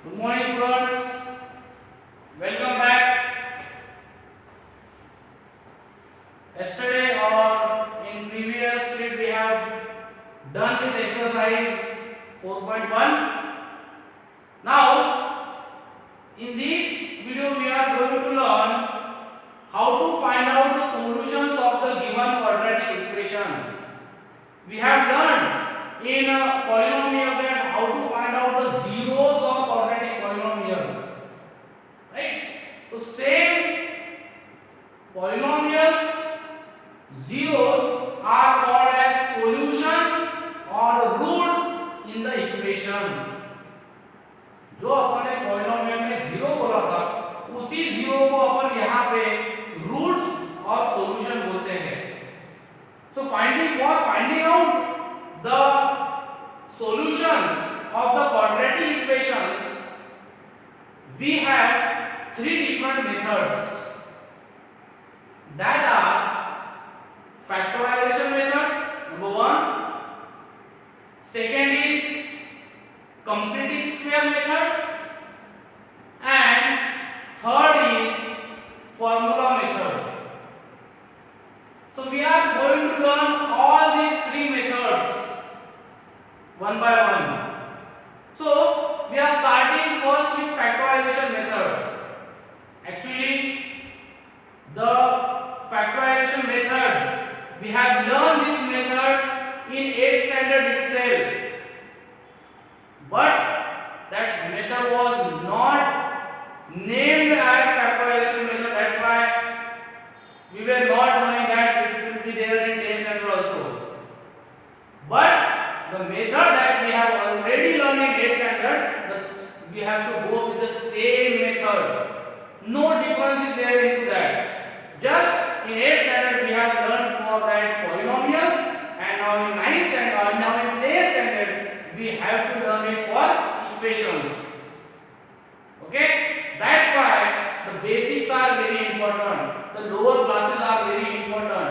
Good morning, students. Welcome back. Yesterday or in previous clip we have done with exercise 4.1. Now, in this video we are going to learn how to find out the solutions of the given quadratic equation. We have learned in a polynomial that how to find out the zeros of quadratic polynomial, right? So same polynomial zeros are called as solutions or roots in the equation. जो अपन ने polynomial में zero बोला था उसी zero को अपन यहाँ पे roots और सॉल्यूशन बोलते हैं. So finding out the solutions of the quadratic equations, we have three different methods that are factorization method, number one. Second is completing square method, and third is formula method. So we are going to learn all these three methods one by one. So we are starting first with factorization method. Actually, the factorization method, we have learned this method in 8th standard itself. But that method was not named as factorization method. That's why we were not knowing that it will be there in 10th standard also. But the method that we have already learned in 8th standard, we have to go with the same method. No difference is there into that. Just in 8th standard we have learned for that polynomials, and now in 9th standard, now in 10th standard we have to learn it for equations. Okay, that's why the basics are very important. The lower classes are very important.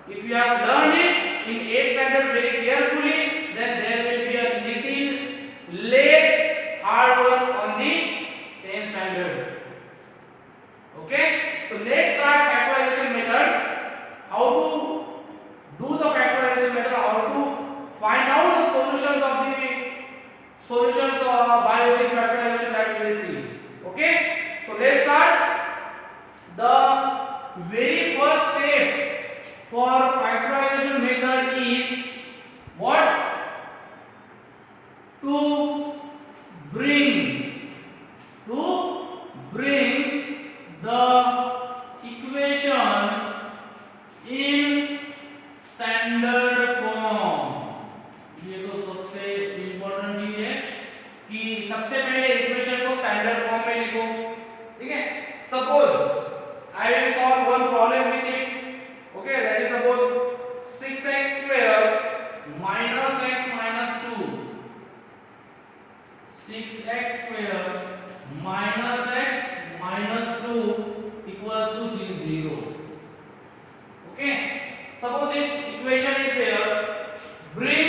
If you have learned it in 8th standard very carefully, then there will be a little less hard work on the 10th standard. Okay, so let's start factorization method. How to do the factorization method? How to find out the solutions by using factorization that we will see. Okay, so let's start. The very first step for factorization method is what? To bring the equation in standard form. ये तो सबसे important चीज है कि सबसे पहले equation को standard form में लिखो. ठीक है, suppose I will solve one problem with it. Okay, that is suppose 6x square minus x minus 2. 6x square minus x minus 2 equals to 0. Okay, suppose this equation is there. Bring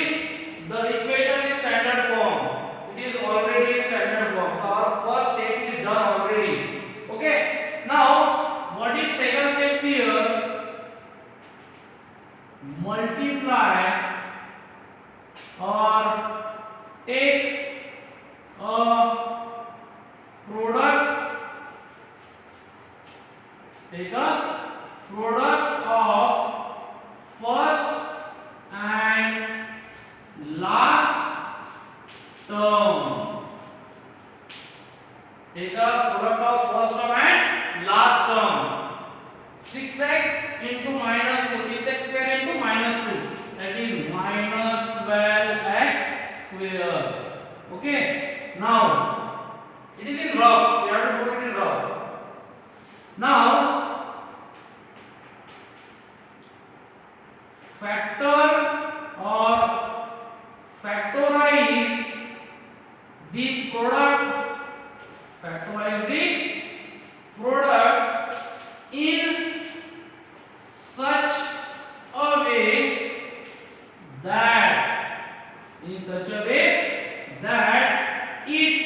the equation in standard form. It is already in standard form. So our first step is done already. Okay, now what is second step here? Multiply or take a product of first and last term. Take a product of first term and last term. 6x into minus 2, 6x square into minus 2, that is minus 12x square. Okay, now it is in rough, we have to do it in rough. Now factor or factorize the product, in such a way that its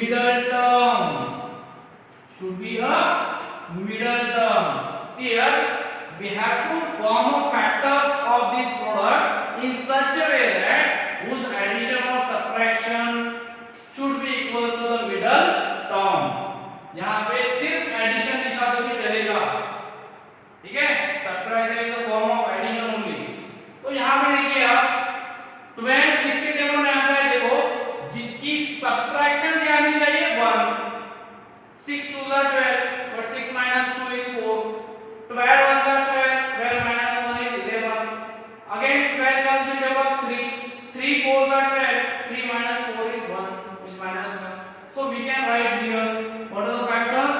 middle term. Should be a middle term. See here, we have to form factors of this product in such a way that whose addition or subtraction should be equals to the middle term. यहाँ पे सिर्फ addition लिखा तो भी चलेगा, ठीक है? Subtraction is the form of addition only. तो यहाँ पे देखिए आप 12 किसके टेबल में आता है? देखो, जिसकी सब्ट्रैक्शन क्या आनी चाहिए? 1. 6 2 are 12, but 6 minus 2 is 4. 12 1 are 12, 12 minus 1 is 11. Again 12 comes in table of 3. 3 4s are 12, 3 minus 4 is 1, is minus 1. So we can write here what are the factors?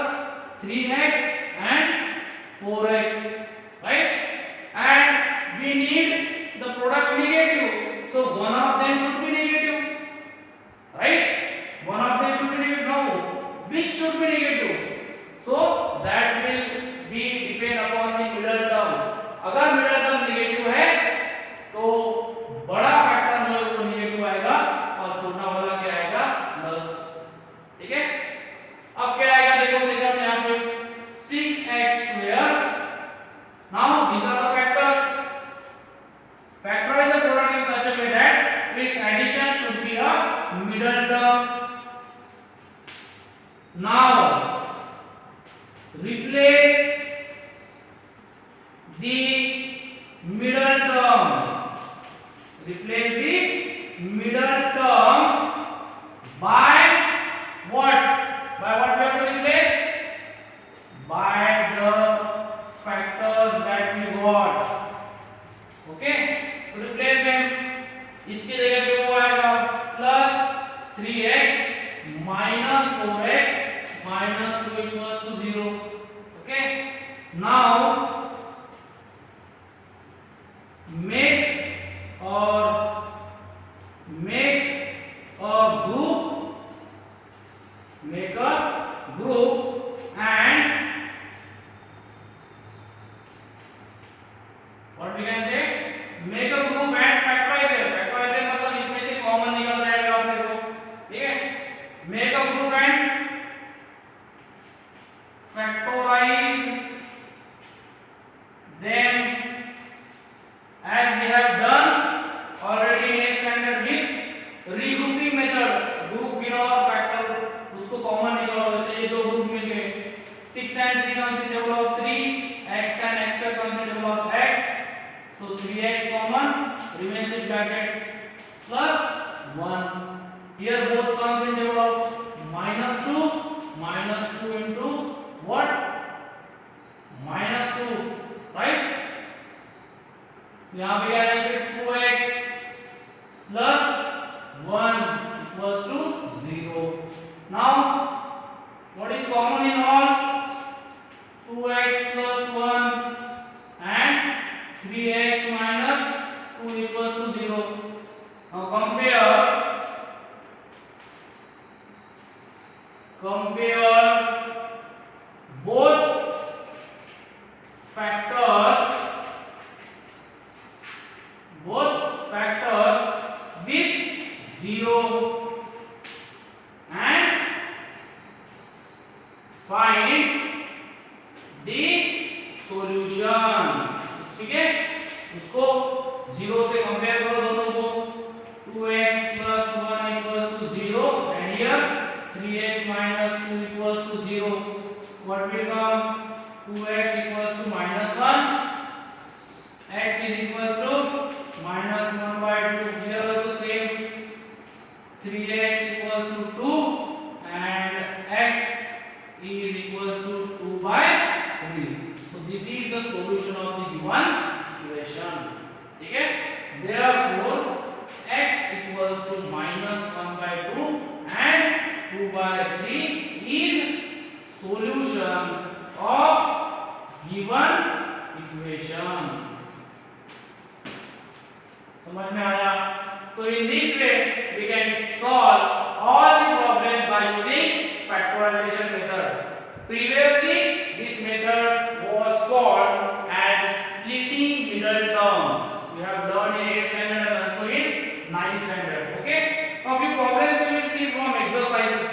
3x and 4x, right? And we need the product negative, so one of them should be negative, right? One of them should be negative. Now which should be negative? So that will be depend upon the middle term. अगर middle term negative है तो बड़ा factor जो है वो negative आएगा और छोटा वाला क्या आएगा? प्लस. ठीक है? अब क्या आएगा? देखो सेकंड यहाँ पे 6x square. Now these are the factors. Factorize the product in such a way that its addition should be a middle term. Now replace the middle term. Replace the middle term by what? By what we have to replace? By the factors that we got. Okay? So replace them. इसके जगह पे वो आएगा plus 3x minus 4x minus 2 equals to 0. Okay? Now make a group and what we can say, make a group and factorize it. Factorize मतलब इसमें से common निकल जाएगा अपने को, ठीक है? make a group and factorize them as we have done already in a standard with regrouping method. Group गिनो और factor उसको कॉमन निकालो. जैसे ये दो ग्रुप में जो है 6 and 3 comes in table of 3, x and x square comes in table of x. So 3x common remains in bracket plus 1. Here both comes in table of minus 2 into what? Minus 2, right? यहाँ पे क्या रहेगा? 2x plus 1 equals to 0. Now what is common in all? 2x plus 1 and 3x minus 2 equals to 0. Now compare both factors with 0 and find the solution. ठीक है? उसको 0 से compare करो दोनों को. 2x plus 1 equals to 0 and here 3x minus 2 equals to 0. What will come? 2x equals to minus 1. X is equals to minus 1 by 2. Here also same. 3x equals to 2 and x is equals to 2 by 3. So this is the solution of the given equation. ठीक है? Therefore x equals to minus 1 by 2 and 2 by 3 is solution of given equation. समझ में आया? So in this way we can solve all the problems by using factorization method. Previously this method was called as splitting middle terms. We have learned in 8th standard and also in 9th standard. Okay? Now few problems we will see from exercises.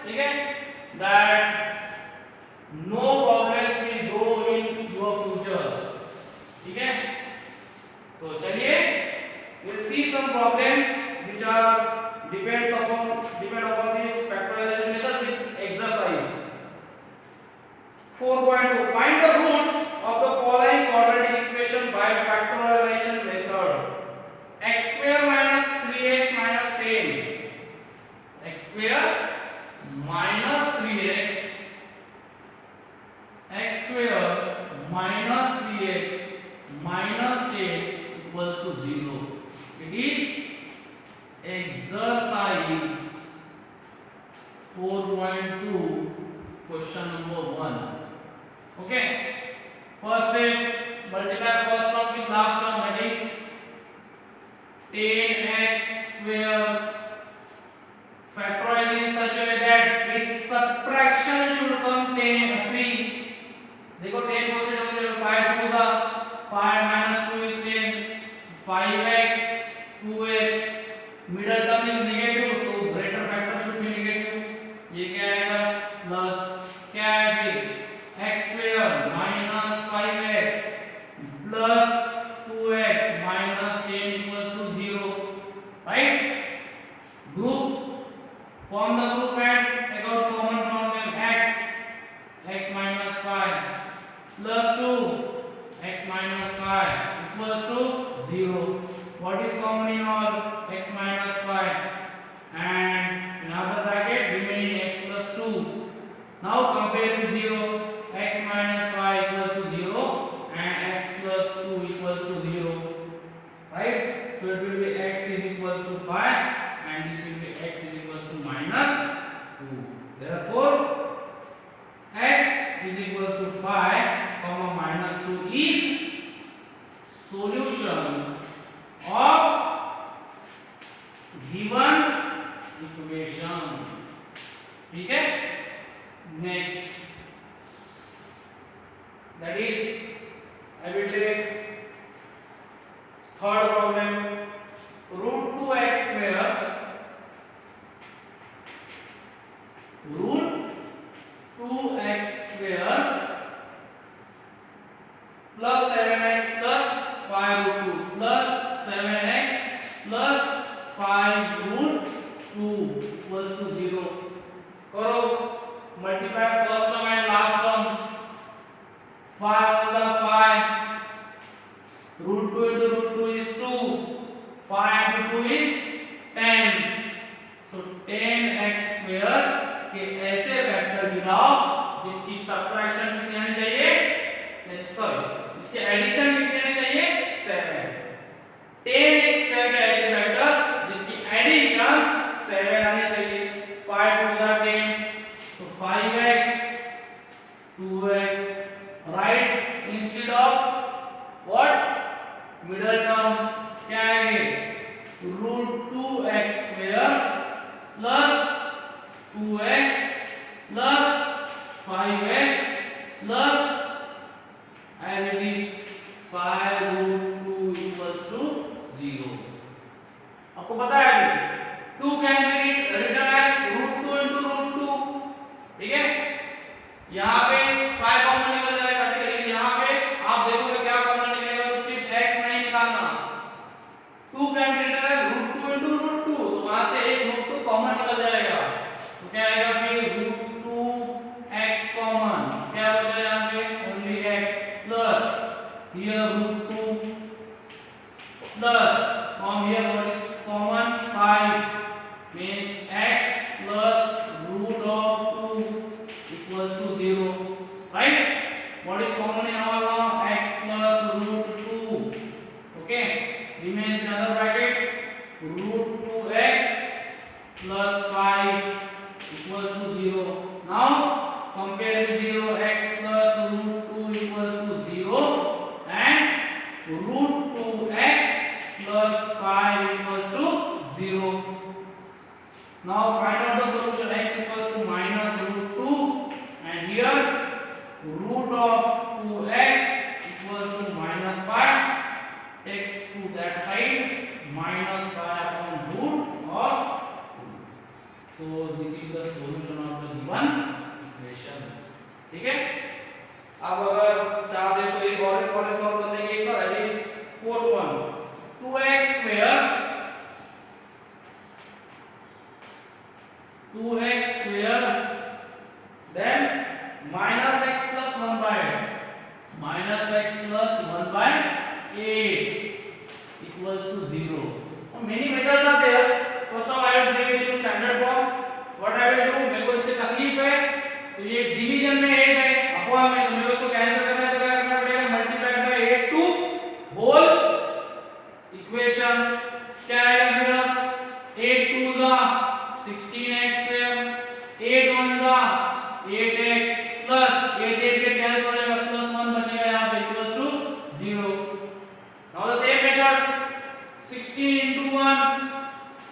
ठीक है, that no problems will go in your future, ठीक है। तो चलिए we'll see some problems which are depend upon this factorization method with exercise. 4.2 find the roots of the following quadratic equation by factorization method. X square minus 3x minus 10, x square minus 3x, x square minus 3x minus 10 equals to 0. It is exercise 4.2 question number 1. Okay, first step, multiply first term with last term, that is 10x square, factorize in such a way that its subtraction should come 3. देखो 10 को से 5 2 जा 5 minus 2 is 10, 5x 2x, middle term is negative, so greater factor should be negative. ये क्या आएगा plus, क्या है फिर x square minus 5x plus 2x minus 10 equals to 0, right? Group, form the group and take out common from them. x minus 5 plus 2 x minus 5 equals to 0. What is common in all? X minus 5 and another bracket remaining x plus 2. Now compare to 0. X minus 5 equals to 0 and x plus 2 equals to 0, right? So it will be x is equals to 5 and this will be x is equals to minus 2. Therefore x is equals to 5 comma minus 2 is solution of given equation, ठीक है। Next, that is I will take third problem, root 2x square, root 2x square plus 7x plus 5 root 2 plus 7x plus 5 root 2 equals to 0. करो, multiply first term and last term. 5 on the 5, root 2 into root 2 is 2, 5 into 2 is 10. So 10x square के ऐसे factor गिनाओ जिसकी subtraction कितनी आनी चाहिए, sorry इसके addition कितनी आनी चाहिए, 7. 10x स्क्वायर के ऐसे फैक्टर जिसकी एडिशन 7 आनी चाहिए. 5 2 are 10, so 5x 2x, right? Instead of what, middle term क्या आएंगे, root 2x square plus 2x plus 5x plus as it is 5 root 2 equals to 0. आपको पता है अभी 2 can be written as root 2 into root 2, ठीक है। यहाँ पे 5 कॉमन निकल जाएगा, लेकिन यहाँ पे आप देखोगे क्या कॉमन निकलेगा, तो सिर्फ x नहीं निकालना, 2 can be written as root 2 into root 2, तो वहां से एक root 2 कॉमन निकल जाएगा, तो क्या आएगा फिर root 2x कॉमन, क्या बचा यहाँ पे only x plus here root 2 plus from here what is common, 5 means x plus root of 2 equals to 0, right? What is common in all now, x plus root 2, okay, remains another bracket, root 2x plus 5 equals to 0. Now compare with 0, x plus root 2 equals to 0 and root 2x plus 5 equals to 0. Now find out the solution, x equals to minus root 2 and here root of 2x equals to minus 5, take to that side, minus 5 upon root of 2. So this is is the solution of the given equation. ठीक है, अब अगर चाहते तो एक और important solve कर लेंगे इसका, that is fourth one 2x square 2x square then minus x plus 1 by 8 equals to 0. Many methods are there. First of all, I will bring it in standard form. What I will do, मेरे को इससे तकलीफ है तो ये division में 8 है upon में, तो मेरे को इसको कैंसिल करना है तो क्या करना पड़ेगा, multiply by 8 to whole equation. क्या आएगा मेरा 8 2 जा 16x square 8 1 जा 8x प्लस 8 8 के कैंसिल हो जाएगा प्लस 1 बचेगा यहाँ पे equals to 0। Now the same method 16 into 1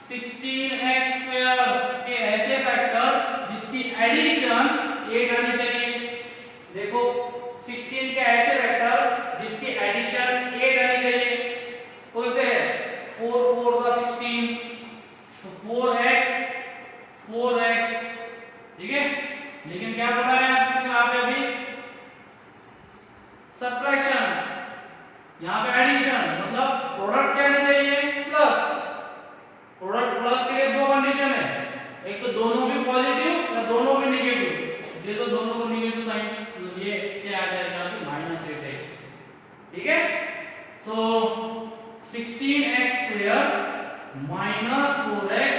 16x square के ऐसे फैक्टर जिसकी एडिशन 8 आनी चाहिए। देखो 16 के ऐसे फैक्टर जिसकी एडिशन 8 आनी चाहिए, कौन से है 4 4 का 16 तो 4x ठीक है। लेकिन क्या बोला है यहाँ पे अभी सब्ट्रैक्शन, यहाँ पे एडिशन, मतलब प्रोडक्ट क्या आना चाहिए प्लस। प्रोडक्ट प्लस के लिए दो कंडीशन है, एक तो दोनों भी पॉजिटिव या दोनों भी नेगेटिव। ये तो दोनों को नेगेटिव साइन तो ये क्या आ जाएगा -8x। ठीक है, सो 16x square -4x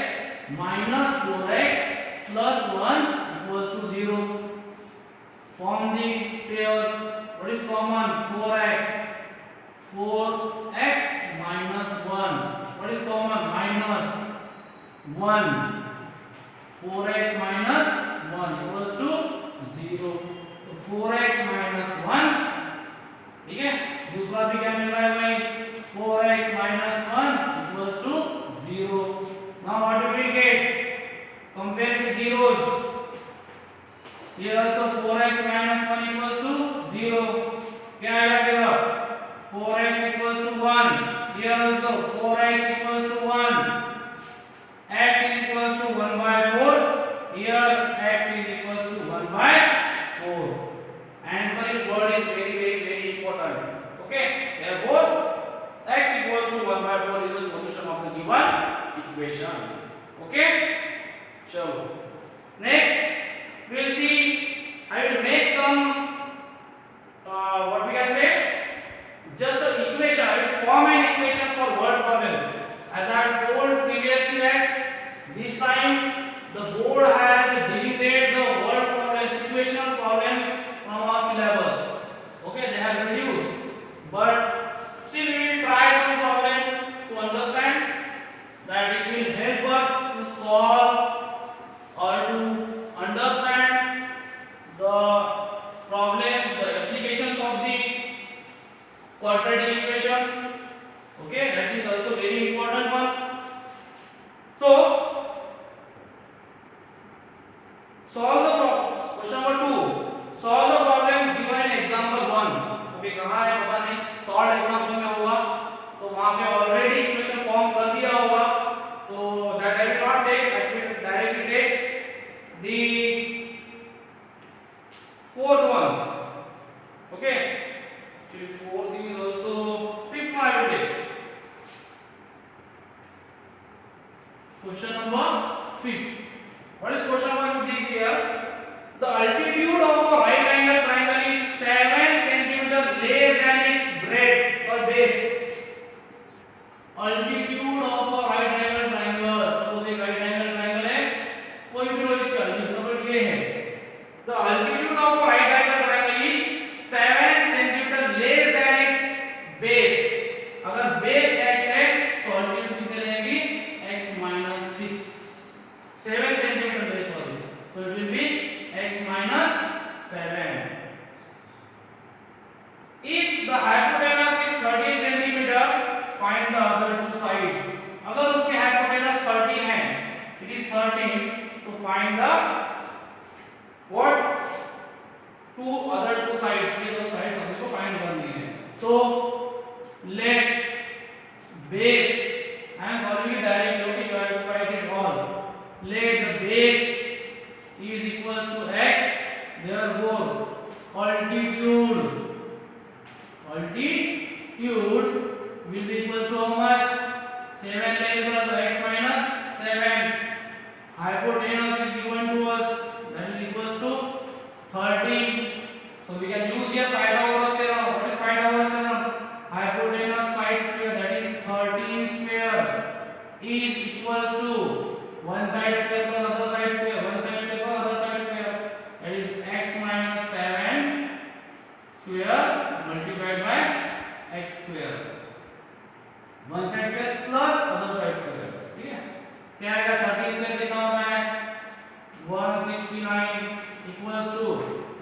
plus 1 equals to 0. Form the pairs. What is common? 4x minus 1. What is common? -1. 4x minus 1 equals to 0. तो 4x minus 1, ठीक है। दूसरा भी क्या मिल रहा है भाई 4x minus 1 equals to 0. Now what do we get? Compare the zeros. Here also 4x minus 1 equals to 0. क्या आएगा फिर 4x equals to 1. Here also 4x equals to 1. X is equals to 1 by 4. Here x is equals to 1 by 4. Answer in word is very important. Okay. Therefore, x equals to 1 by 4 is the solution of the given equation. Okay. So next we will see, I will make some what we can say, just an equation. I will form an equation for word problems. As I told previously that this time the board has deleted the word problem, situational problems from our syllabus. Okay, they have reduced, but still we will try some problems to understand that it will help us to solve or to understand the problem, the applications of the quadratic equation. Okay, that is also very important one. So solve the question number 2. Solve the problem given in example 1. अभी कहाँ है पता नहीं, solved example में होगा, so वहाँ पे already equation form कर दिया होगा, तो that I will not take, I will directly take the fourth one. Okay, actually fourth is also fifth one I will take. Question number 5. What is question number 5 here? The altitude of a right angle triangle is 7 cm less than its breadth or base. Altitude of a right angle triangle, suppose एक right angle triangle है, कोई भी रो इसका suppose ये है, the altitude of a right angle triangle is 7 cm less than its base. अगर base x है तो altitude कितने रहेगी x minus 6, 7 cm base होगी, so it will be x minus 7. If the hypotenuse is 30 cm, find the other two sides. अगर उसके hypotenuse 13 है, it is 13, so find the what two other two sides. ये दो sides हमने को find करनी है. So let base, I am solving it directly, okay, you have to write it all. Let the base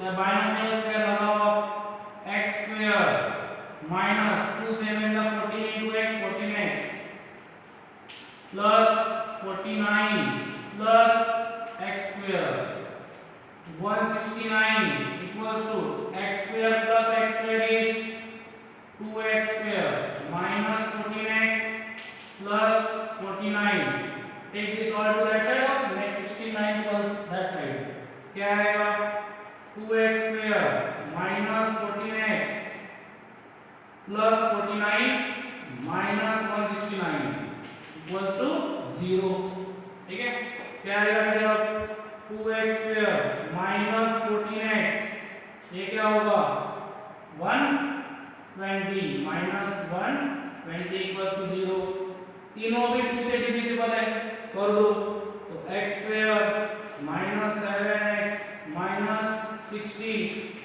या binomial square लगाओ x square minus 2 7 the 14 into x 14x plus 49 plus x square 169 equals to x square plus x square is 2x square minus 14x plus 49. Take this all to that side of next 69 equals that side. क्या आएगा 2x square minus 14x plus 49 minus 169 equals to 0. ठीक है, क्या आएगा फिर अब 2x square minus 14x ये क्या होगा 120 minus 120 equals to 0. तीनों भी 2 से डिविजिबल है, कर दो तो x square minus 7x minus 60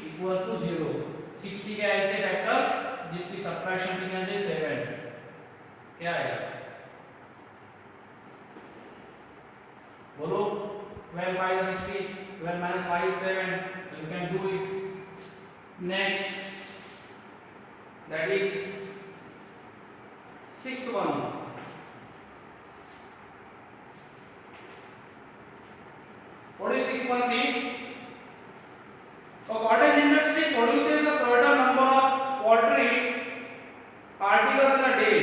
equals to 0. 60 का ऐसे फैक्टर जिसकी सबट्रैक्शन की वैल्यू 7 क्या आएगा बोलो 12 5 60 12 minus 5 is 7 so you can do it. Next that is sixth one. What is sixth one? See, a cotton industry produces a certain number of pottery articles in a day.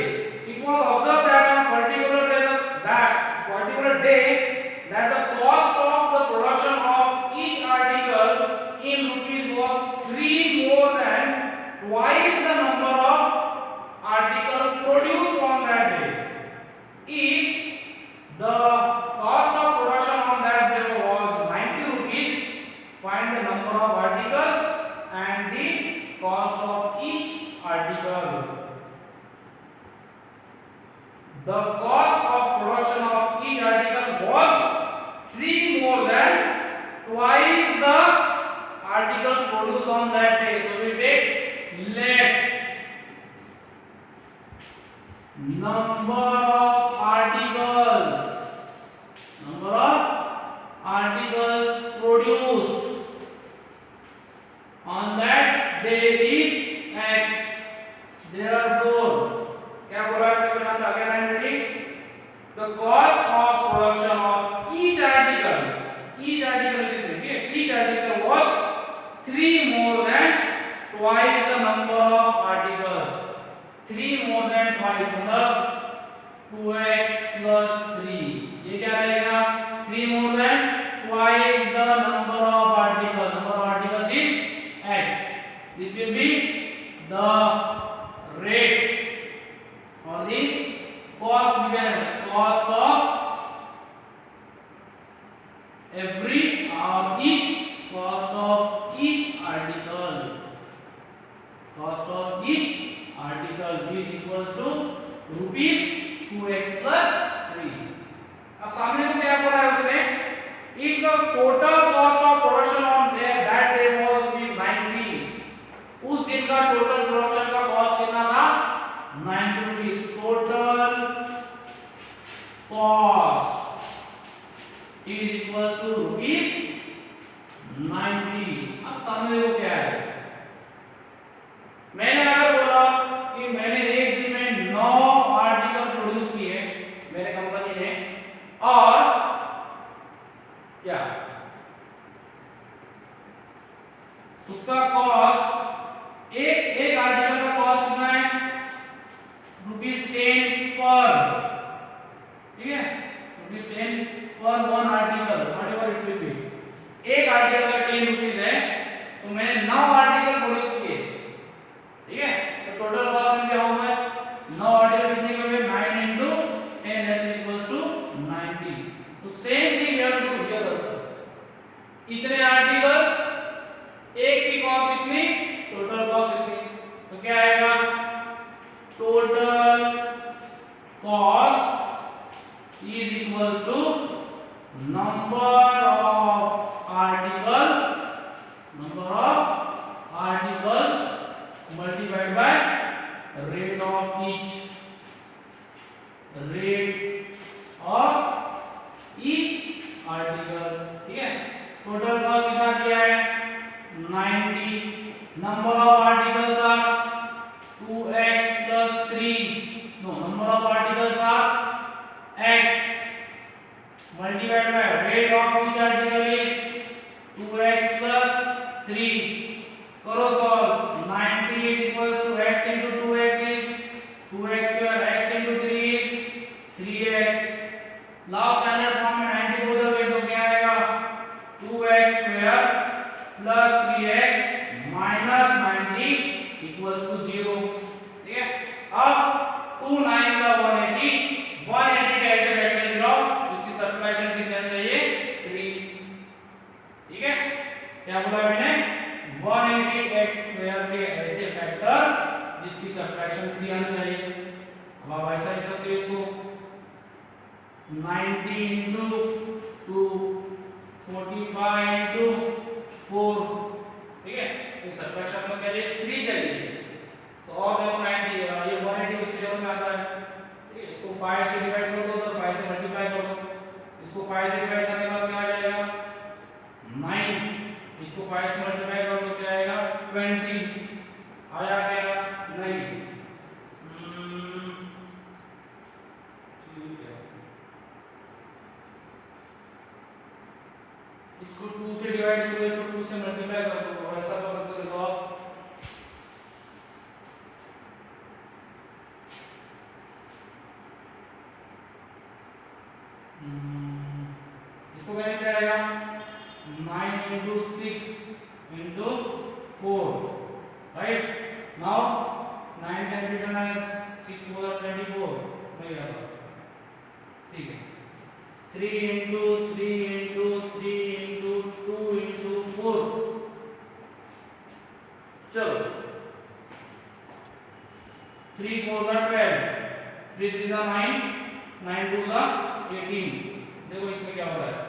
It was observed that on particular day that the cost of the production of each article in rupees was 3 more than twice the number of articles produced on that day. If the cost of production on that day was 90 rupees, find the number of articles and the cost of each article. The cost of production of each article was 3 more than twice the article produced on that day. So we take let number of articles produced on that day is x. Therefore क्या बोला है again I am reading the cost of production of each article each article was 3 more than twice the number of articles. 3 more than twice मतलब 2x plus 3 ये क्या रहेगा 3 more than twice the number of articles is x. This will be the rate or the cost cost of every or each cost of each article is equals to rupees 2x plus 3. अब सामने को क्या बोला है उसने if the total cost of production on that day was rupees 90 उस दिन का टोटल प्रोडक्शन का कॉस्ट कितना था 90 rupees. Total cost is equals to rupees 90. अब सामने को क्या है मैंने अगर बोला कि मैंने एक दिन में 9 आर्टिकल प्रोड्यूस किए मेरे कंपनी ने और क्या उसका कॉस्ट एक आर्टिकल का कॉस्ट कितना है ₹10 पर. ठीक है ₹10 पर one article whatever it will be. एक आर्टिकल का 10 रुपीस है तो मैंने 9 आर्टिकल प्रोड्यूस किए. ठीक है तो टोटल कॉस्ट में हाउ मच 9 आर्टिकल कितने के हुए 9 into 10 that is equals to 90. तो same thing we have to do here also. इतने आर्टिकल्स एक की कॉस्ट इतनी टोटल कॉस्ट इतनी तो क्या आएगा total cost is equals to number of articles multiplied by rate of each article. ठीक है total cost 2x square plus 3x minus 90 equals to 0। ठीक है, अब 2 9 का 180, 180 का ऐसे वेक्टर गिराओ इसकी सबट्रैक्शन कितनी आनी चाहिए 3। ठीक है, क्या बोला मैंने 180x स्क्वायर के ऐसे फैक्टर जिसकी सबट्रैक्शन 3 आनी चाहिए। अब आप ऐसा लिख सकते हो इसको 90 into 2 45 into 4। ठीक है, इस सबट्रैक्शन में क्या चाहिए 3 चाहिए, तो और देखो 90 ये 180 उसके जगह में आता है। ठीक है, इसको 5 से डिवाइड कर दो तो 5 से मल्टीप्लाई कर दो, इसको 5 से डिवाइड करने के बाद क्या आ जाएगा 9, इसको 5 से मल्टीप्लाई कर दो क्या आएगा 20, आया क्या नहीं। ठीक है, इसको 2 से डिवाइड करो, इसको 2 से मल्टीप्लाई कर दो, और ऐसा कर सकते हो आप। इसको क्या आएगा 9 into 6 into 4, right? Now 9 can be written as 6 4 24, नहीं आता। ठीक है, 3 into 3 into 3 into 2 into 4। चलो 3 4 का 12, 3 3 का 9, 9 2 का 18। देखो इसमें क्या हो रहा है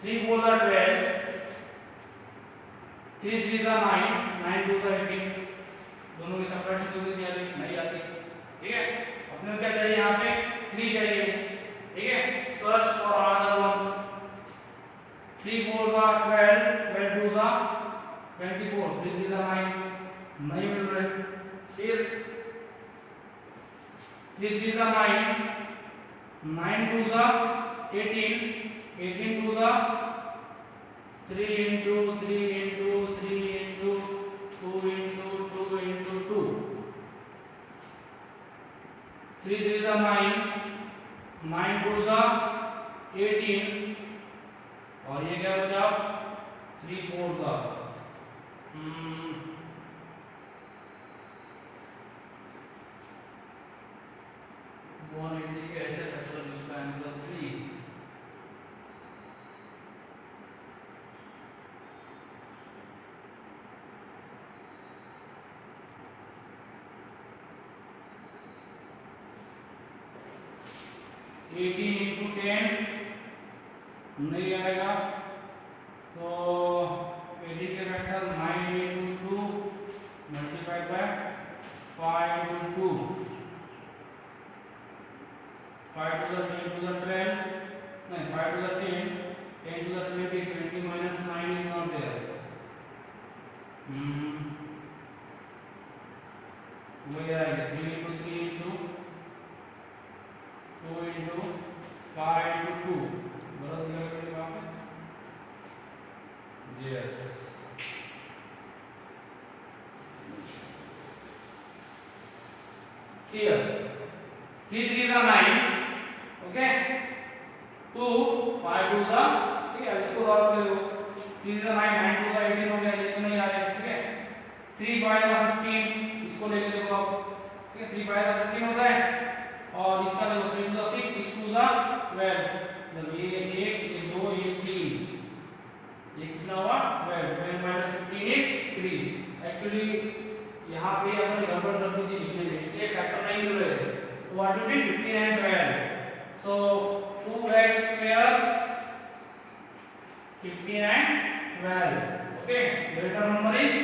3 4 का 12, 3 3 का 9, 9 2 का 18, दोनों की सबट्रैक्शन कितनी आती नहीं आती। ठीक है, अपने को क्या चाहिए यहाँ पे 3 चाहिए। ठीक है, सर्च फॉर अनदर वन। 3 4 का 12, 12 2 का 24, 3 3 का 9 नहीं मिल रहे। फिर 3 3 का 9, 9 2 का 18, 18 2 का 3 into 3 into 3 into 2 into 2 into 2, 3 3 का 9, 9 2 का 18, और ये क्या बचा 3 4 का 180 के ऐसे फैक्टर जिसका आंसर 3। एटीन इंटू 10 नहीं आएगा, तो 18 के factor 9 into 2 multiplied by 5 into 2, 5 to the 10 to the 12, नहीं 5 to the 10, 10 to the 20, 20 minus 9 is not there। वही आएगा 3 into 3 into 2 into 5 into 2, गलत दिया गया वहाँ पे। Yes, here 3 3 का 9, ओके 2 5 2 का, ठीक है, इसको सॉल्व कर लो। 3 का 9, 9 2 का 18 हो गया, ये तो नहीं आ रहा है। ठीक है, 3 5 का 15, इसको लेके देखो आप। ठीक है, 3 5 का 15 होता है, और इसका देखो 3 का 6, 6 2 का 12, मतलब ये 1 ये 2 ये 3, ये कितना हुआ 12, 12 minus 15 is 3। एक्चुअली यहाँ पे हमने गड़बड़ कर दी थी लिखने में, इसलिए फैक्टर नहीं मिल रहे थे। तो what will be 15 and 12, so 2x square 15 and 12। okay, greater number is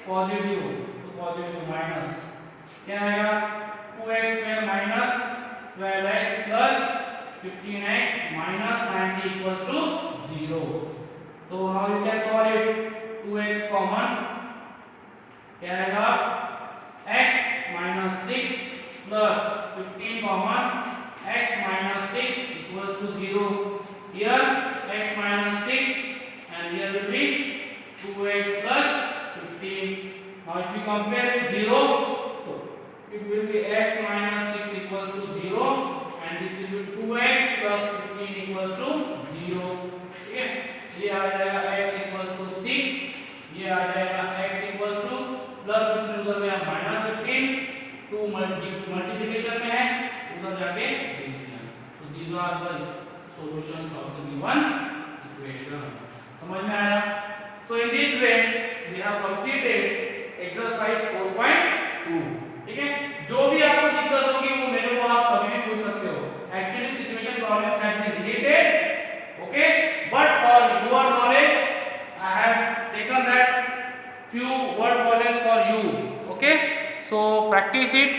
positive, तो positive minus क्या आएगा 2x square minus 12x plus 15x minus 90 equals to 0। तो now you can solve it। 2x common क्या आएगा x minus 6 plus 15 common x minus 6 equals to 0। Here x minus 6 and here will be 2x plus 15। Now if you compare with 0, so it will be x minus 6 equals to 0 and this will be 2x plus 15 equals to 0। ये आ जाएगा x equals to 6, ये आ जाएगा x equals two plus 15 उधर में minus 15, 2 multiplication में है उधर जाके division. So these are the solutions of the given equation. समझ में आया? So in this way we have completed exercise 4.2। ठीक है, जो भी आपको दिक्कत होगी वो मेरे को आप कभी भी पूछ सकते हो। Actually situation problems have been deleted, okay, but for your knowledge I have taken that few word problems for you, okay, so practice it